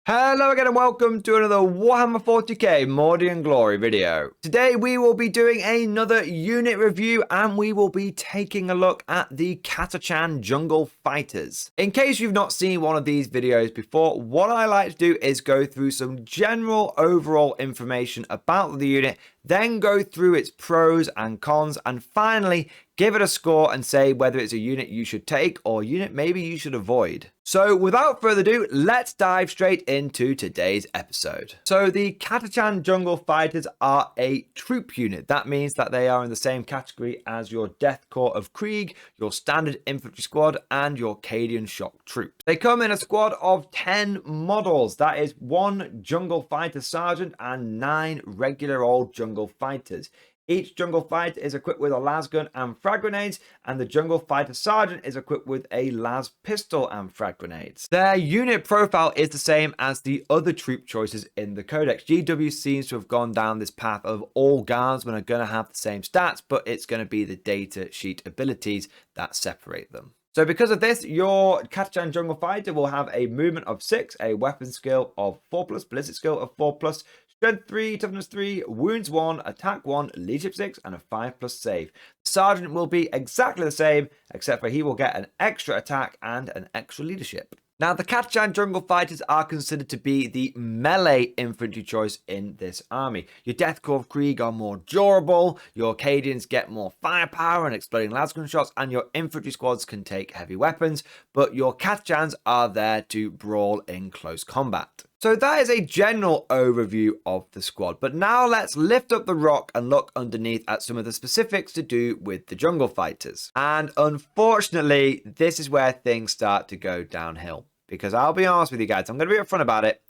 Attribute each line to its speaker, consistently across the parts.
Speaker 1: Hello again and welcome to another Warhammer 40k Mordy and Glory video. Today we will be doing another unit review and we will be taking a look at the Catachan Jungle Fighters. In case you've not seen one of these videos before, what I like to do is go through some general overall information about the unit, then go through its pros and cons, and finally give it a score and say whether it's a unit you should take or a unit maybe you should avoid. So without further ado, let's dive straight into today's episode. So the Catachan Jungle Fighters are a troop unit. That means that they are in the same category as your Death Corps of Krieg, your standard infantry squad, and your Cadian shock troops. They come in a squad of 10 models. That is 1 jungle fighter sergeant and 9 regular old jungle fighters. Each jungle fighter is equipped with a las gun and frag grenades, and the jungle fighter sergeant is equipped with a las pistol and frag grenades. Their unit profile is the same as the other troop choices in the Codex. GW seems to have gone down this path of all guardsmen are going to have the same stats, but it's going to be the data sheet abilities that separate them. So because of this, your Catachan Jungle Fighter will have a movement of 6, a weapon skill of 4+, ballistic skill of 4+, strength 3, toughness 3, wounds 1, attack 1, leadership 6, and a 5+ save. The sergeant will be exactly the same, except for he will get an extra attack and an extra leadership. Now, the Catachan Jungle Fighters are considered to be the melee infantry choice in this army. Your Death Corps of Krieg are more durable, your Cadians get more firepower and exploding lasgun shots, and your infantry squads can take heavy weapons, but your Catachans are there to brawl in close combat. So that is a general overview of the squad, but now let's lift up the rock and look underneath at some of the specifics to do with the Jungle Fighters. And unfortunately, this is where things start to go downhill. Because I'll be honest with you guys, I'm going to be upfront about it.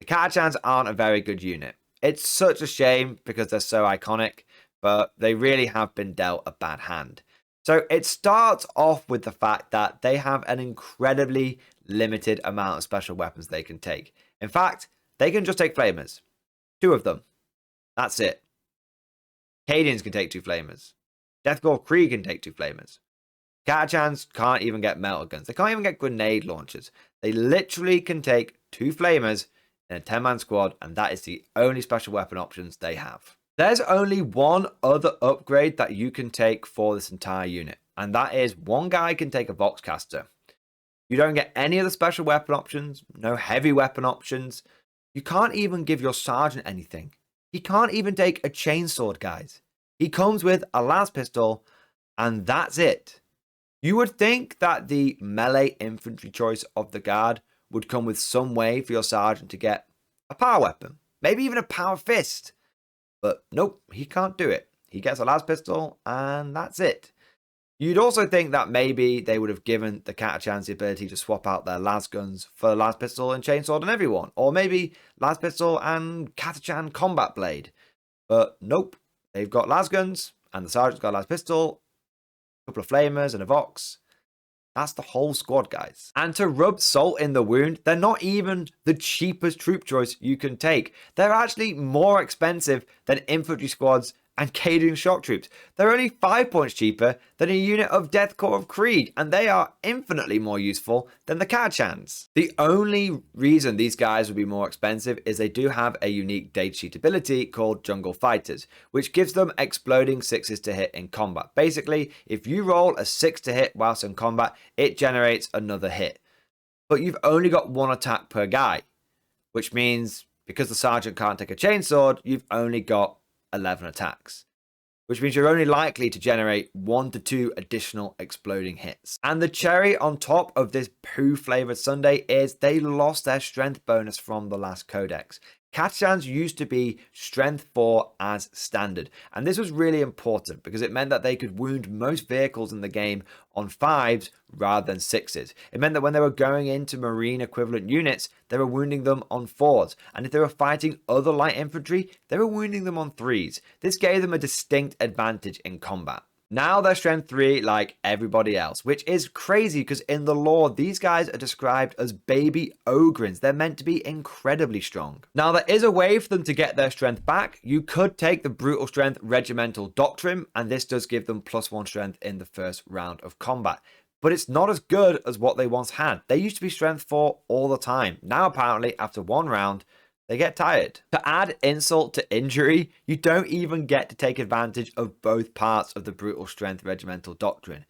Speaker 1: The Catachans aren't a very good unit. It's such a shame because they're so iconic, but they really have been dealt a bad hand. So it starts off with the fact that they have an incredibly limited amount of special weapons they can take. In fact, they can just take flamers. 2 of them. That's it. Cadians can take 2 flamers. Death Corps Krieg can take 2 flamers. Catachans can't even get melta guns. They can't even get grenade launchers. They literally can take 2 flamers in a 10-man squad, and that is the only special weapon options they have. There's only one other upgrade that you can take for this entire unit, and that is one guy can take a Voxcaster. You don't get any of the special weapon options, no heavy weapon options. You can't even give your sergeant anything. He can't even take a chainsword, guys. He comes with a las pistol, and that's it. You would think that the melee infantry choice of the guard would come with some way for your sergeant to get a power weapon, maybe even a power fist. But nope, he can't do it. He gets a las pistol, and that's it. You'd also think that maybe they would have given the Catachans the ability to swap out their las guns for las pistol and chainsword and everyone. Or maybe las pistol and Catachan combat blade. But nope, they've got las guns and the sergeant's got a las pistol, a couple of flamers and a Vox. That's the whole squad, guys. And to rub salt in the wound, they're not even the cheapest troop choice you can take. They're actually more expensive than infantry squads and Cadian shock troops. They're only 5 points cheaper than a unit of Death Corps of Krieg, and they are infinitely more useful than the Catachans. The only reason these guys would be more expensive is they do have a unique data sheet ability called Jungle Fighters, which gives them exploding 6s to hit in combat. Basically, if you roll a 6 to hit whilst in combat, it generates another hit. But you've only got 1 attack per guy, which means because the sergeant can't take a chainsword, you've only got 11 attacks, which means you're only likely to generate 1 to 2 additional exploding hits. And the cherry on top of this poo flavored sundae is they lost their strength bonus from the last codex. Catachans used to be strength 4 as standard, and this was really important because it meant that they could wound most vehicles in the game on 5s rather than 6s. It meant that when they were going into marine equivalent units, they were wounding them on 4s, and if they were fighting other light infantry, they were wounding them on 3s. This gave them a distinct advantage in combat. Now they're strength 3 like everybody else, which is crazy because in the lore, these guys are described as baby ogrins. They're meant to be incredibly strong. Now there is a way for them to get their strength back. You could take the brutal strength regimental doctrine, and this does give them +1 strength in the first round of combat. but it's not as good as what they once had. They used to be strength 4 all the time. Now, apparently, after one round, they get tired. To add insult to injury, you don't even get to take advantage of both parts of the brutal strength regimental doctrine.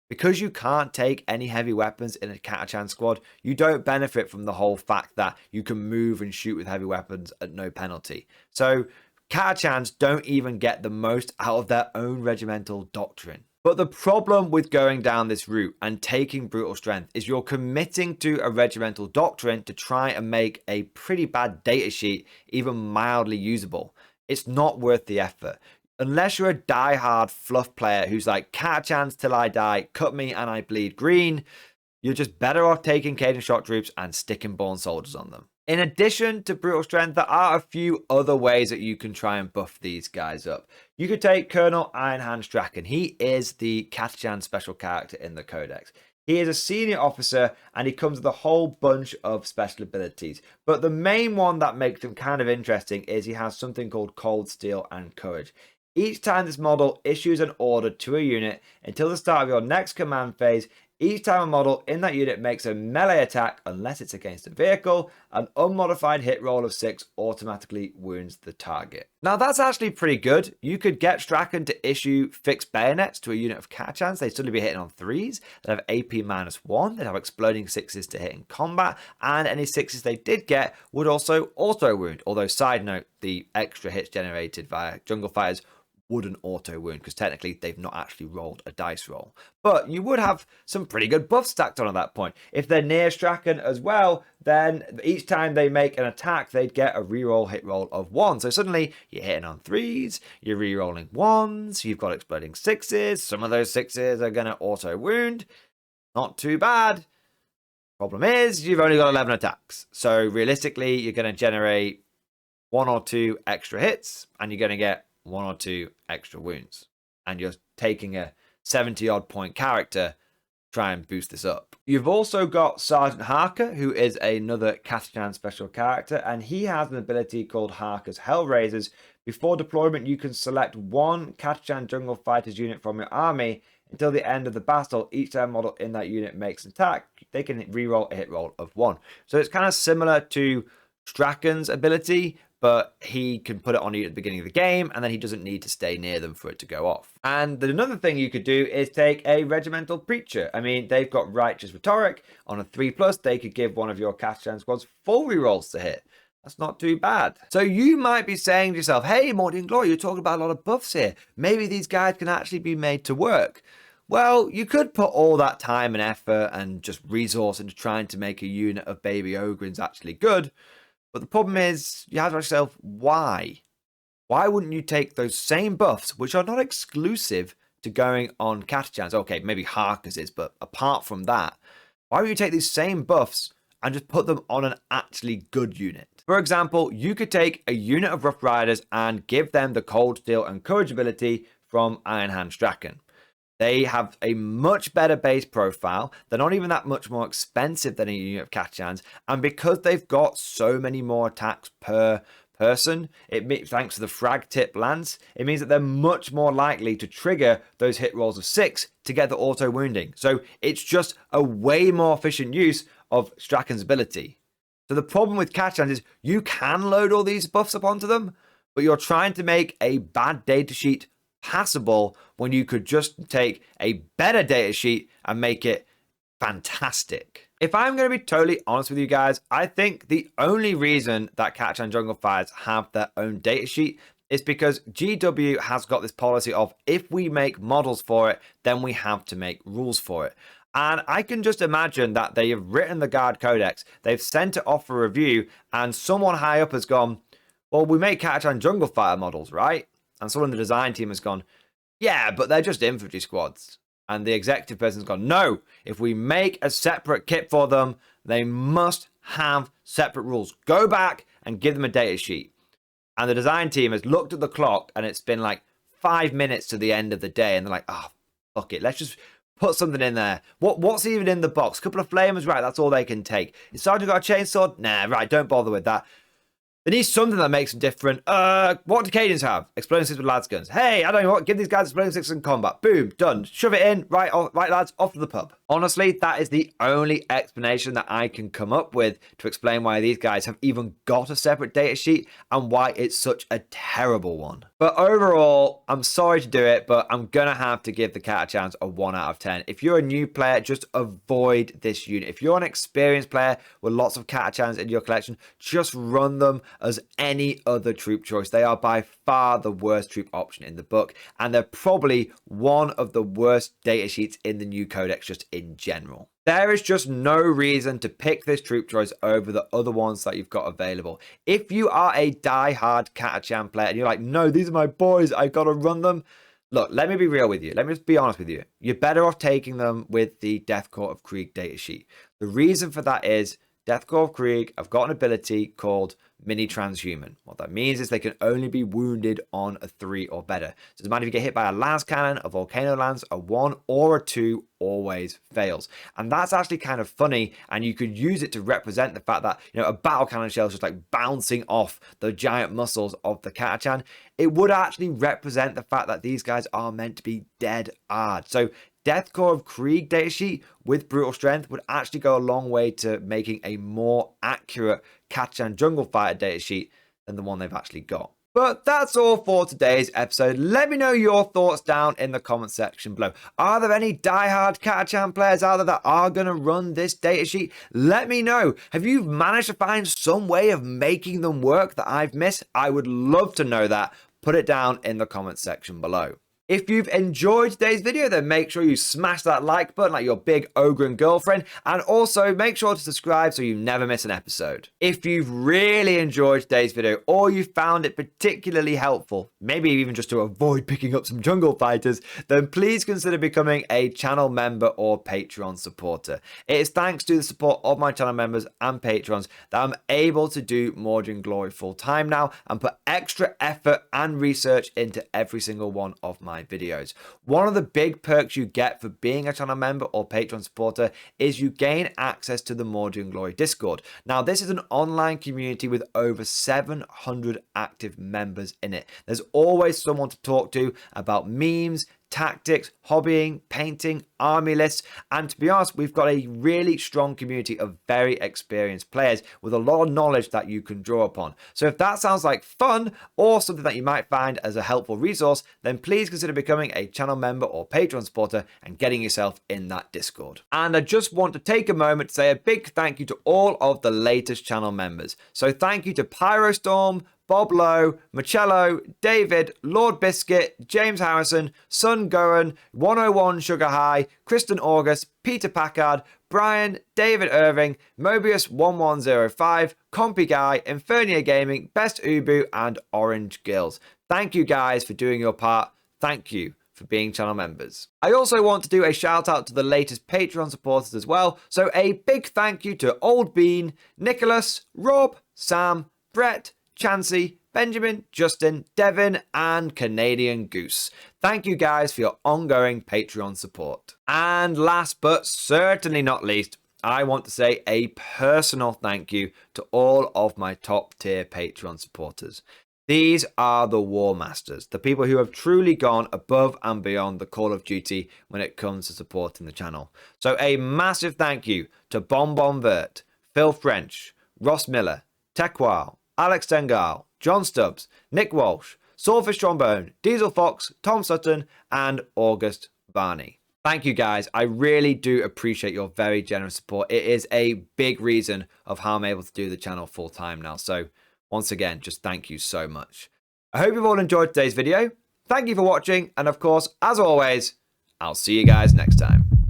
Speaker 1: Because you can't take any heavy weapons in a Catachan squad, you don't benefit from the whole fact that you can move and shoot with heavy weapons at no penalty. So Catachans don't even get the most out of their own regimental doctrine. But the problem with going down this route and taking brutal strength is you're committing to a regimental doctrine to try and make a pretty bad datasheet even mildly usable. It's not worth the effort. Unless you're a die-hard fluff player who's like, Catachans till I die, cut me and I bleed green, you're just better off taking Cadence shock troops and sticking born soldiers on them. In addition to brutal strength, there are a few other ways that you can try and buff these guys up. You could take Colonel Ironhand Strachan. He is the Catachan special character in the Codex. He is a senior officer and he comes with a whole bunch of special abilities. But the main one that makes him kind of interesting is he has something called Cold Steel and Courage. Each time this model issues an order to a unit until the start of your next command phase, each time a model in that unit makes a melee attack, unless it's against a vehicle, an unmodified hit roll of 6 automatically wounds the target. Now that's actually pretty good. You could get Strachan to issue fixed bayonets to a unit of Catachans. They'd suddenly be hitting on 3s. They'd have AP -1. They'd have exploding 6s to hit in combat. And any 6s they did get would also auto-wound. Although, side note, the extra hits generated via Jungle Fighters wouldn't auto wound because technically they've not actually rolled a dice roll. But you would have some pretty good buffs stacked on at that point. If they're near Strachan as well, then each time they make an attack, they'd get a reroll hit roll of 1. So suddenly you're hitting on 3s, you're rerolling 1s, you've got exploding 6s. Some of those 6s are going to auto wound. Not too bad. Problem is, you've only got 11 attacks. So realistically, you're going to generate 1 or 2 extra hits and you're going to get 1 or 2 extra wounds, and you're taking a 70-odd point character to try and boost this up. You've also got Sergeant Harker, who is another Catachan special character, and he has an ability called Harker's Hellraisers. Before deployment, you can select one Catachan Jungle Fighters unit from your army until the end of the battle. Each time a model in that unit makes an attack, they can reroll a hit roll of 1. So it's kind of similar to Strachan's ability, but he can put it on you at the beginning of the game, and then he doesn't need to stay near them for it to go off. And another thing you could do is take a Regimental Preacher. I mean, they've got Righteous Rhetoric. On a 3+, they could give one of your Catachan squads full rerolls to hit. That's not too bad. So you might be saying to yourself, hey, Mordian Glory, you're talking about a lot of buffs here. Maybe these guys can actually be made to work. Well, you could put all that time and effort and just resource into trying to make a unit of baby Ogryns actually good. But the problem is, you have to ask yourself, why? Why wouldn't you take those same buffs, which are not exclusive to going on Catachans? Okay, maybe Harker's is, but apart from that, why would you take these same buffs and just put them on an actually good unit? For example, you could take a unit of Rough Riders and give them the Cold Steel and Courage ability from Ironhand Strachan. They have a much better base profile. They're not even that much more expensive than a unit of Catachans. And because they've got so many more attacks per person, thanks to the frag tip lance, it means that they're much more likely to trigger those hit rolls of 6 to get the auto wounding. So it's just a way more efficient use of Strachan's ability. So the problem with Catachans is you can load all these buffs up onto them, but you're trying to make a bad datasheet passable when you could just take a better datasheet and make it fantastic. If I'm going to be totally honest with you guys, I think the only reason that Catachan Jungle Fighters have their own datasheet is because GW has got this policy of if we make models for it, then we have to make rules for it. And I can just imagine that they have written the Guard Codex, they've sent it off for review, and someone high up has gone, well, we make Catachan Jungle Fighter models, right? And someone in the design team has gone, yeah, but they're just infantry squads. And the executive person's gone, no, if we make a separate kit for them, they must have separate rules. Go back and give them a data sheet. And the design team has looked at the clock and it's been like 5 minutes to the end of the day. And they're like, oh, fuck it. Let's just put something in there. What's even in the box? A couple of flamers, right? That's all they can take. Is Sergeant got a chainsaw? Nah, right, don't bother with that. They need something that makes them different. What do Cadians have? Exploding sticks with lads guns. Hey, I don't know what. Give these guys exploding sticks in combat. Boom, done. Shove it in. Right, lads, off to the pub. Honestly, that is the only explanation that I can come up with to explain why these guys have even got a separate datasheet and why it's such a terrible one. But overall, I'm sorry to do it, but I'm going to have to give the Catachans a 1 out of 10. If you're a new player, just avoid this unit. If you're an experienced player with lots of Catachans in your collection, just run them as any other troop choice. They are by far the worst troop option in the book, and they're probably one of the worst datasheets in the new codex just in general. There is just no reason to pick this troop choice over the other ones that you've got available. If you are a die-hard Catachan player and you're like, no, these are my boys, I gotta run them. Look, let me be real with you. Let me just be honest with you. You're better off taking them with the Death Court of Krieg datasheet. The reason for that is Death Court of Krieg have got an ability called Mini Transhuman. What that means is they can only be wounded on a 3 or better. So it doesn't matter if you get hit by a lance cannon, a volcano lance, a 1 or a 2, always fails. And that's actually kind of funny, and you could use it to represent the fact that, you know, a battle cannon shell is just like bouncing off the giant muscles of the Catachan. It would actually represent the fact that these guys are meant to be dead hard. So Death Core of Krieg datasheet with Brutal Strength would actually go a long way to making a more accurate Catachan Jungle Fighter datasheet than the one they've actually got. But that's all for today's episode. Let me know your thoughts down in the comment section below. Are there any diehard Catachan players out there that are going to run this datasheet? Let me know. Have you managed to find some way of making them work that I've missed? I would love to know that. Put it down in the comment section below. If you've enjoyed today's video, then make sure you smash that like button like your big ogre girlfriend, and also make sure to subscribe so you never miss an episode. If you've really enjoyed today's video or you found it particularly helpful, maybe even just to avoid picking up some jungle fighters, then please consider becoming a channel member or Patreon supporter. It is thanks to the support of my channel members and patrons that I'm able to do Mordian Glory full time now and put extra effort and research into every single one of my videos. One of the big perks you get for being a channel member or Patreon supporter is you gain access to the Mordian Glory Discord. Now, this is an online community with over 700 active members in it. There's always someone to talk to about memes, tactics, hobbying, painting, army lists, and to be honest, we've got a really strong community of very experienced players with a lot of knowledge that you can draw upon. So if that sounds like fun or something that you might find as a helpful resource, then please consider becoming a channel member or Patreon supporter and getting yourself in that Discord. And I just want to take a moment to say a big thank you to all of the latest channel members. So thank you to Pyrostorm, Bob Lowe, Machello, David, Lord Biscuit, James Harrison, Sun Goen, 101 Sugar High, Kristen August, Peter Packard, Brian, David Irving, Mobius 1105, Compy Guy, Infernia Gaming, Best Ubu, and Orange Gills. Thank you guys for doing your part. Thank you for being channel members. I also want to do a shout out to the latest Patreon supporters as well. So a big thank you to Old Bean, Nicholas, Rob, Sam, Brett, Chansey, Benjamin, Justin, Devin, and Canadian Goose. Thank you guys for your ongoing Patreon support. And last but certainly not least, I want to say a personal thank you to all of my top tier Patreon supporters. These are the War Masters, the people who have truly gone above and beyond the call of duty when it comes to supporting the channel. So a massive thank you to Bonbon Vert, Phil French, Ross Miller, Tekwal, Alex Tengal, John Stubbs, Nick Walsh, Swordfish Trombone, Diesel Fox, Tom Sutton, and August Barney. Thank you guys. I really do appreciate your very generous support. It is a big reason of how I'm able to do the channel full time now. So once again, just thank you so much. I hope you've all enjoyed today's video. Thank you for watching. And of course, as always, I'll see you guys next time.